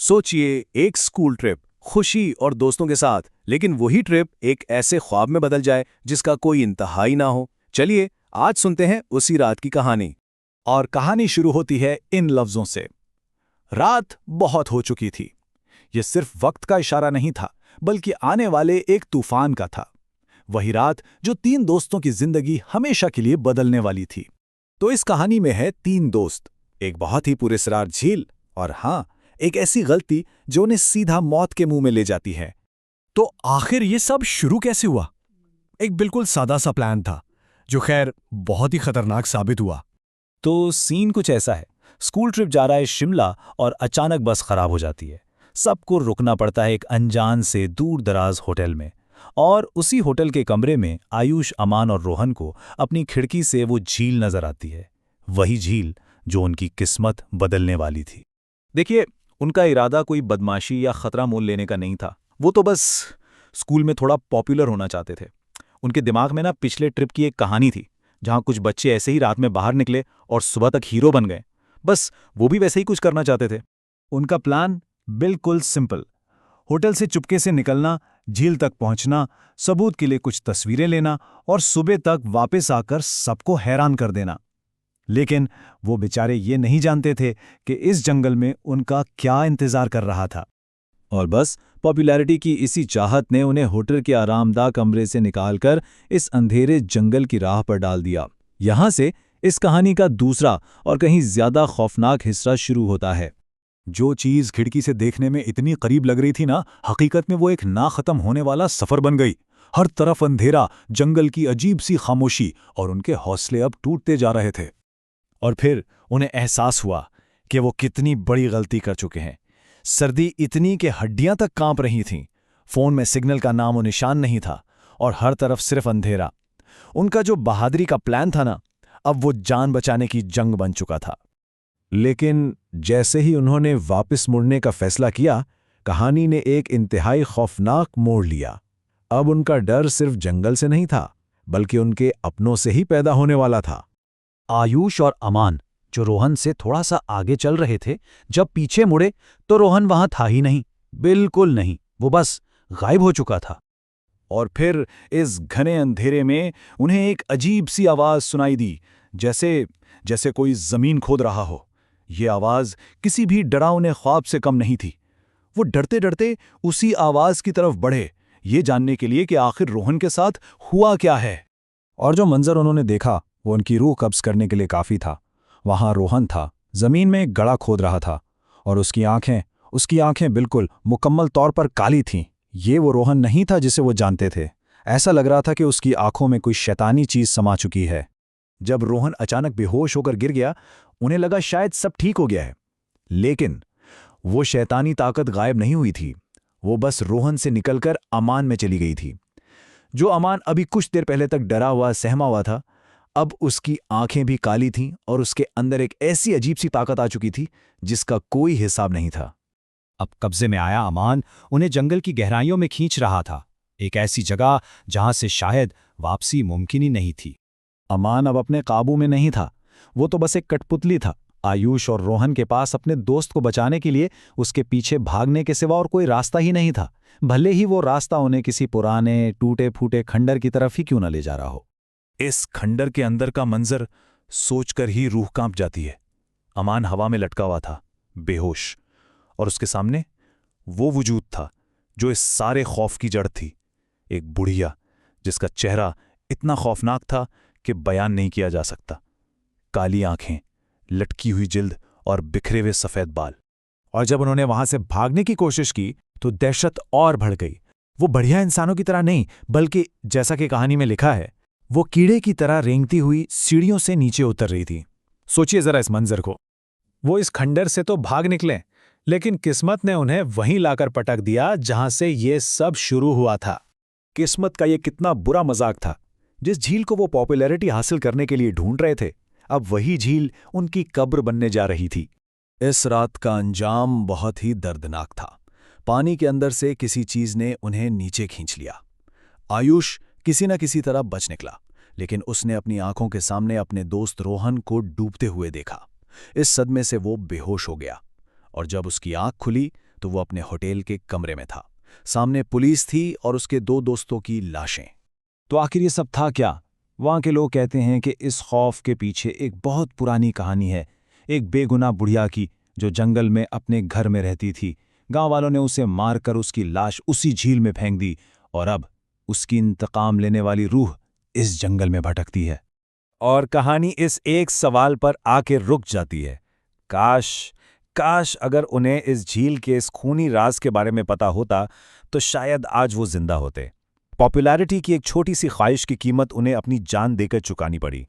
सोचिए, एक school trip, खुशी और दोस्तों के साथ, लेकिन वही ट्रिप एक ऐसे ख्वाब में बदल जाए जिसका कोई इंतहा ही ना हो। चलिए आज सुनते हैं उसी रात की कहानी। और कहानी शुरू होती है इन लफ्जों से। रात बहुत हो चुकी थी। ये सिर्फ वक्त का इशारा नहीं था, बल्कि आने वाले एक तूफान का था। वही रात जो 3 दोस्तों की जिंदगी हमेशा के लिए बदलने वाली थी। तो इस कहानी में है 3 दोस्त, एक बहुत ही पुरस्कार झील, और हाँ, एक ऐसी गलती जो उन्हें सीधा मौत के मुंह में ले जाती है। तो आखिर ये सब शुरू कैसे हुआ? एक बिल्कुल सादा सा प्लान था, जो खैर बहुत ही खतरनाक साबित हुआ। तो सीन कुछ ऐसा है। स्कूल ट्रिप जा रहा है शिमला और अचानक बस खराब हो जाती है। सबको रुकना पड़ता है एक अनजान से दूर दराज होटल में। और उसी होटल के कमरे में आयुष, अमान और रोहन को अपनी खिड़की से वो झील नजर आती है। वही झील जो उनकी किस्मत बदलने वाली थी। देखिए, उनका इरादा कोई बदमाशी या खतरा मोल लेने का नहीं था। वो तो बस स्कूल में थोड़ा पॉपुलर होना चाहते थे। उनके दिमाग में ना पिछले ट्रिप की एक कहानी थी, जहां कुछ बच्चे ऐसे ही रात में बाहर निकले और सुबह तक हीरो बन गए। बस वो भी वैसे ही कुछ करना चाहते थे। उनका प्लान बिल्कुल सिंपल। होटल से चुपके से निकलना, झील तक पहुंचना, सबूत के लिए कुछ तस्वीरें लेना और सुबह तक वापस आकर सबको हैरान कर देना। लेकिन वो बेचारे ये नहीं जानते थे कि इस जंगल में उनका क्या इंतजार कर रहा था। और बस पॉपुलैरिटी की इसी चाहत ने उन्हें होटल के आरामदाह कमरे से निकालकर इस अंधेरे जंगल की राह पर डाल दिया। यहां से इस कहानी का दूसरा और कहीं ज्यादा खौफनाक हिस्सा शुरू होता है। जो चीज खिड़की से देखने में इतनी करीब लग रही थी ना, हकीकत में वो एक ना खत्म होने वाला सफर बन गई। हर तरफ अंधेरा, जंगल की अजीब सी खामोशी, और उनके हौसले अब टूटते जा रहे थे। और फिर उन्हें एहसास हुआ कि वो कितनी बड़ी गलती कर चुके हैं। सर्दी इतनी कि हड्डियां तक कांप रही थीं। फोन में सिग्नल का नामो निशान नहीं था और हर तरफ सिर्फ अंधेरा। उनका जो बहादुरी का प्लान था ना, अब वो जान बचाने की जंग बन चुका था। लेकिन जैसे ही उन्होंने वापस मुड़ने का फैसला किया, कहानी ने एक इंतहाई खौफनाक मोड़ लिया। अब उनका डर सिर्फ जंगल से नहीं था, बल्कि उनके अपनों से ही पैदा होने वाला था। आयुष और अमान, जो रोहन से थोड़ा सा आगे चल रहे थे, जब पीछे मुड़े तो रोहन वहां था ही नहीं। बिल्कुल नहीं, वो बस गायब हो चुका था। और फिर इस घने अंधेरे में उन्हें एक अजीब सी आवाज सुनाई दी, जैसे कोई जमीन खोद रहा हो। ये आवाज किसी भी डरावने ख्वाब से कम नहीं थी। वो डरते डरते उसी आवाज की तरफ बढ़े, ये जानने के लिए कि आखिर रोहन के साथ हुआ क्या है। और जो मंजर उन्होंने देखा, वो उनकी रूह कब्ज करने के लिए काफी था। वहां रोहन था, जमीन में एक गड़ा खोद रहा था, और उसकी आंखें बिल्कुल मुकम्मल तौर पर काली थीं। ये वो रोहन नहीं था जिसे वो जानते थे। ऐसा लग रहा था कि उसकी आंखों में कोई शैतानी चीज समा चुकी है। जब रोहन अचानक बेहोश होकर गिर गया, उन्हें लगा शायद सब ठीक हो गया है। लेकिन वो शैतानी ताकत गायब नहीं हुई थी। वो बस रोहन से निकलकर अमान में चली गई थी। जो अमान अभी कुछ देर पहले तक डरा हुआ, सहमा हुआ था, अब उसकी आंखें भी काली थीं और उसके अंदर एक ऐसी अजीब सी ताकत आ चुकी थी जिसका कोई हिसाब नहीं था। अब कब्जे में आया अमान उन्हें जंगल की गहराइयों में खींच रहा था, एक ऐसी जगह जहां से शायद वापसी मुमकिन ही नहीं थी। अमान अब अपने काबू में नहीं था। वो तो बस एक कठपुतली था। आयुष और रोहन के पास अपने दोस्त को बचाने के लिए उसके पीछे भागने के सिवा और कोई रास्ता ही नहीं था, भले ही वो रास्ता उन्हें किसी पुराने टूटे फूटे खंडर की तरफ ही क्यों न ले जा रहा हो। इस खंडर के अंदर का मंजर सोचकर ही रूह कांप जाती है। अमान हवा में लटका हुआ था, बेहोश, और उसके सामने वो वजूद था जो इस सारे खौफ की जड़ थी। एक बुढ़िया जिसका चेहरा इतना खौफनाक था कि बयान नहीं किया जा सकता। काली आंखें, लटकी हुई जिल्द और बिखरे हुए सफेद बाल। और जब उन्होंने वहां से भागने की कोशिश की तो दहशत और बढ़ गई। वो बढ़िया इंसानों की तरह नहीं, बल्कि जैसा कि कहानी में लिखा है, वो कीड़े की तरह रेंगती हुई सीढ़ियों से नीचे उतर रही थी। सोचिए जरा इस मंजर को। वो इस खंडर से तो भाग निकले, लेकिन किस्मत ने उन्हें वहीं लाकर पटक दिया जहां से ये सब शुरू हुआ था। किस्मत का ये कितना बुरा मजाक था। जिस झील को वो पॉपुलैरिटी हासिल करने के लिए ढूंढ रहे थे, अब वही झील उनकी कब्र बनने जा रही थी। इस रात का अंजाम बहुत ही दर्दनाक था। पानी के अंदर से किसी चीज ने उन्हें नीचे खींच लिया। आयुष किसी न किसी तरह बच निकला, लेकिन उसने अपनी आंखों के सामने अपने दोस्त रोहन को डूबते हुए देखा। इस सदमे से वो बेहोश हो गया, और जब उसकी आंख खुली तो वो अपने होटल के कमरे में था। सामने पुलिस थी और उसके 2 दोस्तों की लाशें। तो आखिर ये सब था क्या? वहाँ के लोग कहते हैं कि इस खौफ के पीछे एक बहुत पुरानी कहानी है, एक बेगुनाह बुढ़िया की जो जंगल में अपने घर में रहती थी। गांव वालों ने उसे मारकर उसकी लाश उसी झील में फेंक दी और अब उसकी इंतकाम लेने वाली रूह इस जंगल में भटकती है। और कहानी इस एक सवाल पर आके रुक जाती है, काश अगर उन्हें इस झील के इस खूनी राज के बारे में पता होता तो शायद आज वो जिंदा होते। पॉपुलैरिटी की एक छोटी सी ख्वाहिश की कीमत उन्हें अपनी जान देकर चुकानी पड़ी।